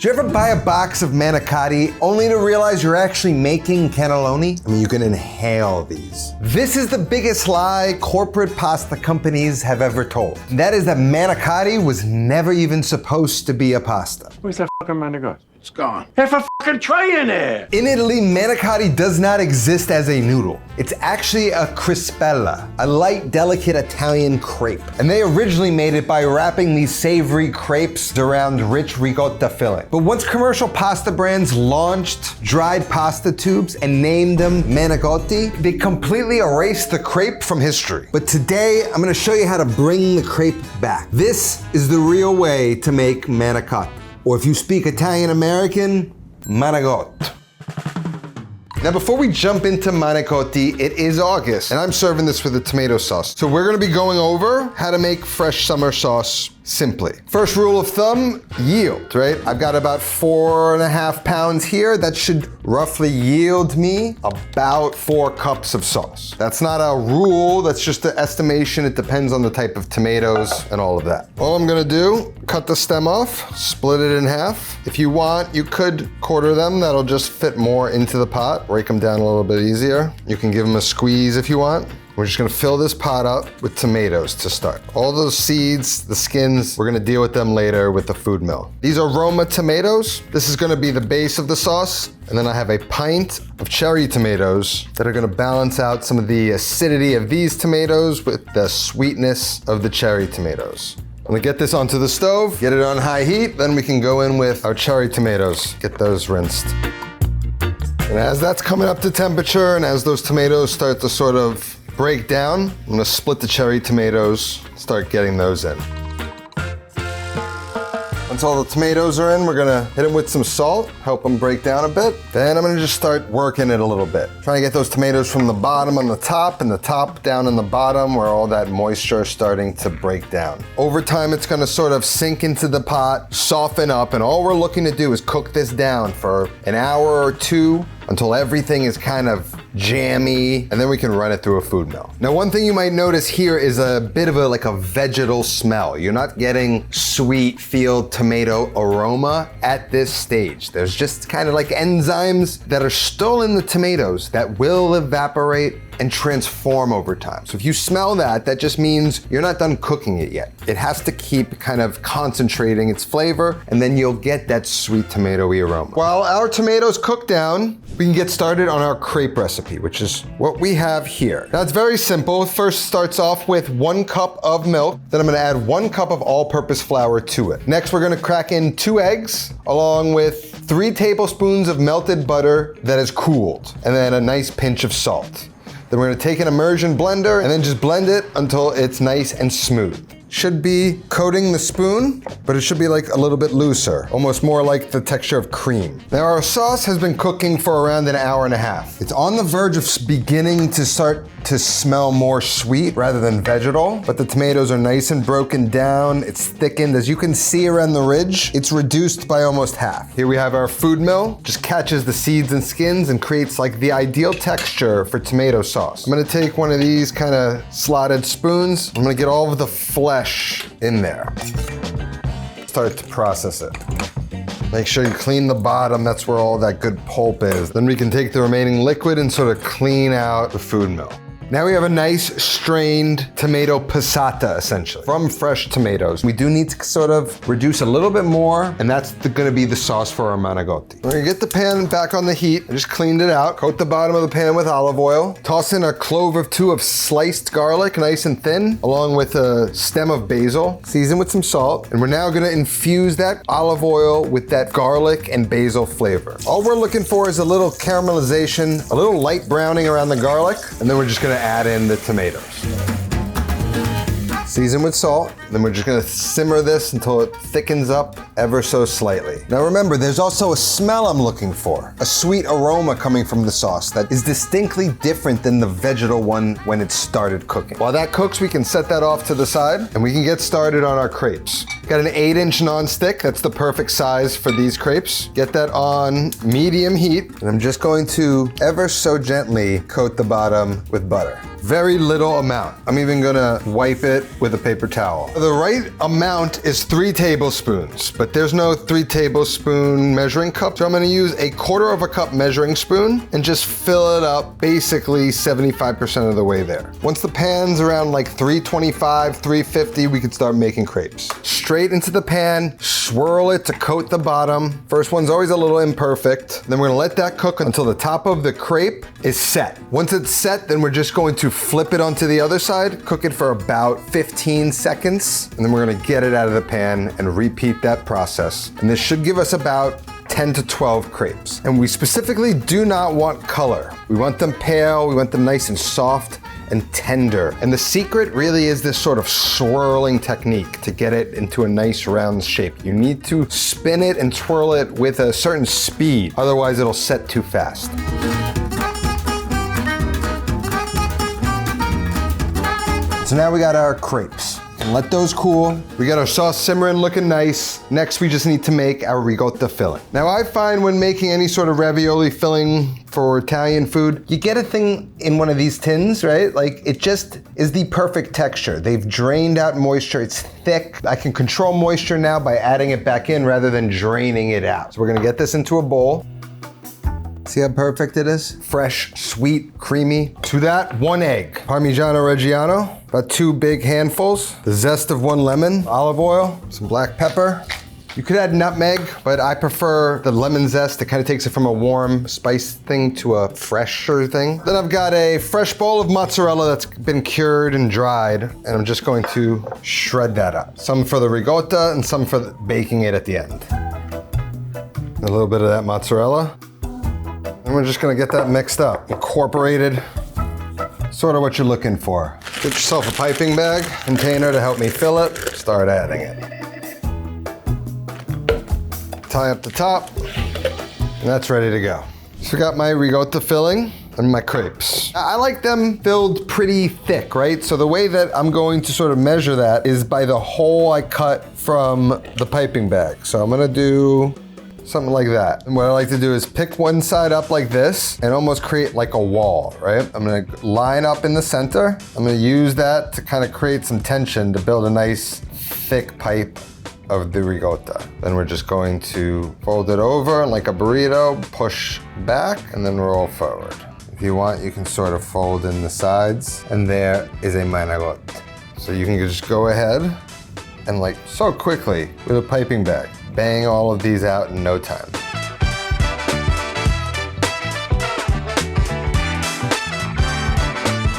Do you ever buy a box of manicotti only to realize you're actually making cannelloni? I mean, you can inhale these. This is the biggest lie corporate pasta companies have ever told. And that is that manicotti was never even supposed to be a pasta. Where's that fucking manicotti? It's gone. There's a fucking tray in there! In Italy, manicotti does not exist as a noodle. It's actually a crespella, a light, delicate Italian crepe. And they originally made it by wrapping these savory crepes around rich ricotta filling. But once commercial pasta brands launched dried pasta tubes and named them manicotti, they completely erased the crepe from history. But today, I'm gonna show you how to bring the crepe back. This is the real way to make manicotti. Or if you speak Italian-American, manicotti. Now, before we jump into manicotti, it is August, and I'm serving this with a tomato sauce. So we're gonna be going over how to make fresh summer sauce simply. First rule of thumb, yield, right? I've got about 4.5 pounds here. That should roughly yield me about 4 cups of sauce. That's not a rule, that's just an estimation. It depends on the type of tomatoes and all of that. All I'm gonna do, cut the stem off, split it in half. If you want, you could quarter them. That'll just fit more into the pot, break them down a little bit easier. You can give them a squeeze if you want. We're just gonna fill this pot up with tomatoes to start. All those seeds, the skins, we're gonna deal with them later with the food mill. These are Roma tomatoes. This is gonna be the base of the sauce. And then I have a pint of cherry tomatoes that are gonna balance out some of the acidity of these tomatoes with the sweetness of the cherry tomatoes. I'm gonna get this onto the stove, get it on high heat, then we can go in with our cherry tomatoes, get those rinsed. And as that's coming up to temperature and as those tomatoes start to sort of break down, I'm gonna split the cherry tomatoes, start getting those in. Once all the tomatoes are in, we're gonna hit them with some salt, help them break down a bit. Then I'm gonna just start working it a little bit. Trying to get those tomatoes from the bottom on the top and the top down in the bottom where all that moisture is starting to break down. Over time, it's gonna sort of sink into the pot, soften up, and all we're looking to do is cook this down for an hour or two until everything is kind of jammy, and then we can run it through a food mill. Now, one thing you might notice here is a bit of like a vegetal smell. You're not getting sweet field tomato aroma at this stage. There's just kind of like enzymes that are still in the tomatoes that will evaporate and transform over time. So if you smell that, that just means you're not done cooking it yet. It has to keep kind of concentrating its flavor, and then you'll get that sweet tomatoey aroma. While our tomatoes cook down, we can get started on our crepe recipe, which is what we have here. Now, it's very simple. First starts off with 1 cup of milk. Then I'm gonna add 1 cup of all-purpose flour to it. Next, we're gonna crack in 2 eggs, along with 3 tablespoons of melted butter that is cooled, and then a nice pinch of salt. Then we're gonna take an immersion blender and then just blend it until it's nice and smooth. Should be coating the spoon, but it should be like a little bit looser, almost more like the texture of cream. Now our sauce has been cooking for around an hour and a half. It's on the verge of beginning to start to smell more sweet rather than vegetal, but the tomatoes are nice and broken down. It's thickened. As you can see around the ridge, it's reduced by almost half. Here we have our food mill, just catches the seeds and skins and creates like the ideal texture for tomato sauce. I'm gonna take one of these kind of slotted spoons. I'm gonna get all of the flesh in there. Start to process it. Make sure you clean the bottom, that's where all that good pulp is. Then we can take the remaining liquid and sort of clean out the food mill. Now we have a nice strained tomato passata, essentially, from fresh tomatoes. We do need to sort of reduce a little bit more, and that's gonna be the sauce for our manicotti. We're gonna get the pan back on the heat. I just cleaned it out. Coat the bottom of the pan with olive oil. Toss in a clove or 2 of sliced garlic, nice and thin, along with a stem of basil. Season with some salt. And we're now gonna infuse that olive oil with that garlic and basil flavor. All we're looking for is a little caramelization, a little light browning around the garlic, and then we're just gonna add in the tomatoes. Season with salt, then we're just gonna simmer this until it thickens up ever so slightly. Now remember, there's also a smell I'm looking for, a sweet aroma coming from the sauce that is distinctly different than the vegetal one when it started cooking. While that cooks, we can set that off to the side and we can get started on our crepes. Got an 8-inch nonstick, that's the perfect size for these crepes. Get that on medium heat, and I'm just going to ever so gently coat the bottom with butter. very little amount. I'm even gonna wipe it with a paper towel. The right amount is 3 tablespoons, but there's no 3 tablespoon measuring cup. So I'm gonna use a 1/4 cup measuring spoon and just fill it up basically 75% of the way there. Once the pan's around like 325, 350, we can start making crepes. Straight into the pan, swirl it to coat the bottom. First one's always a little imperfect. Then we're gonna let that cook until the top of the crepe is set. Once it's set, then we're just going to flip it onto the other side, cook it for about 15 seconds, and then we're gonna get it out of the pan and repeat that process. And this should give us about 10 to 12 crepes. And we specifically do not want color. We want them pale, we want them nice and soft and tender. And the secret really is this sort of swirling technique to get it into a nice round shape. You need to spin it and twirl it with a certain speed, otherwise it'll set too fast. So now we got our crepes. And let those cool. We got our sauce simmering, looking nice. Next, we just need to make our ricotta filling. Now, I find when making any sort of ravioli filling for Italian food, you get a thing in one of these tins, right? Like, it just is the perfect texture. They've drained out moisture, it's thick. I can control moisture now by adding it back in rather than draining it out. So we're gonna get this into a bowl. See how perfect it is? Fresh, sweet, creamy. To that, 1 egg. Parmigiano Reggiano, about 2 big handfuls. The zest of 1 lemon, olive oil, some black pepper. You could add nutmeg, but I prefer the lemon zest. It kind of takes it from a warm spice thing to a fresher thing. Then I've got a fresh bowl of mozzarella that's been cured and dried, and I'm just going to shred that up. Some for the ricotta and some for baking it at the end. A little bit of that mozzarella. And we're just gonna get that mixed up, incorporated, sort of what you're looking for. Get yourself a piping bag, container to help me fill it, start adding it. Tie up the top, and that's ready to go. So I got my ricotta filling and my crepes. I like them filled pretty thick, right? So the way that I'm going to sort of measure that is by the hole I cut from the piping bag. So I'm gonna do something like that. And what I like to do is pick one side up like this and almost create like a wall, right? I'm gonna line up in the center. I'm gonna use that to kind of create some tension to build a nice thick pipe of the ricotta. Then we're just going to fold it over like a burrito, push back, and then roll forward. If you want, you can sort of fold in the sides, and there is a manicotti. So you can just go ahead and like so quickly with a piping bag, bang all of these out in no time.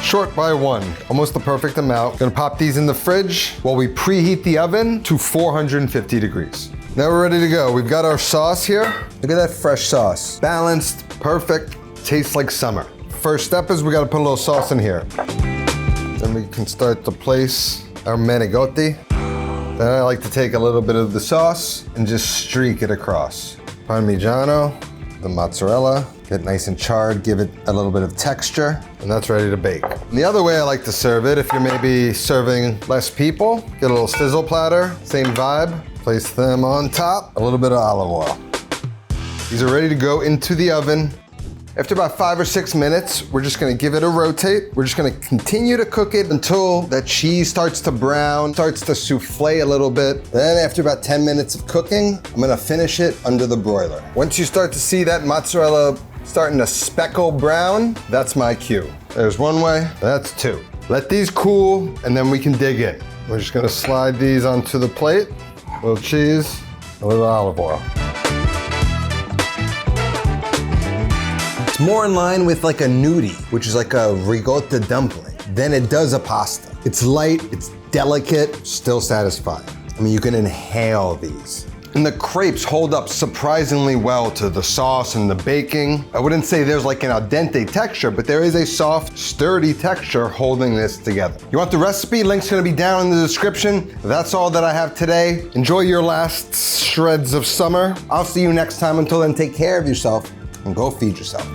Short by 1, almost the perfect amount. Gonna pop these in the fridge while we preheat the oven to 450 degrees. Now we're ready to go. We've got our sauce here. Look at that fresh sauce. Balanced, perfect, tastes like summer. First step is we gotta put a little sauce in here. Then we can start to place our manicotti. Then I like to take a little bit of the sauce and just streak it across. Parmigiano, the mozzarella, get nice and charred, give it a little bit of texture, and that's ready to bake. And the other way I like to serve it, if you're maybe serving less people, get a little sizzle platter, same vibe, place them on top, a little bit of olive oil. These are ready to go into the oven. After about 5 or 6 minutes, we're just gonna give it a rotate. We're just gonna continue to cook it until that cheese starts to brown, starts to souffle a little bit. Then after about 10 minutes of cooking, I'm gonna finish it under the broiler. Once you start to see that mozzarella starting to speckle brown, that's my cue. There's 1 way, that's 2. Let these cool, and then we can dig in. We're just gonna slide these onto the plate. A little cheese, a little olive oil. It's more in line with like a noodle, which is like a ricotta dumpling, than it does a pasta. It's light, it's delicate, still satisfying. I mean, you can inhale these. And the crepes hold up surprisingly well to the sauce and the baking. I wouldn't say there's like an al dente texture, but there is a soft, sturdy texture holding this together. You want the recipe? Link's gonna be down in the description. That's all that I have today. Enjoy your last shreds of summer. I'll see you next time. Until then, take care of yourself and go feed yourself.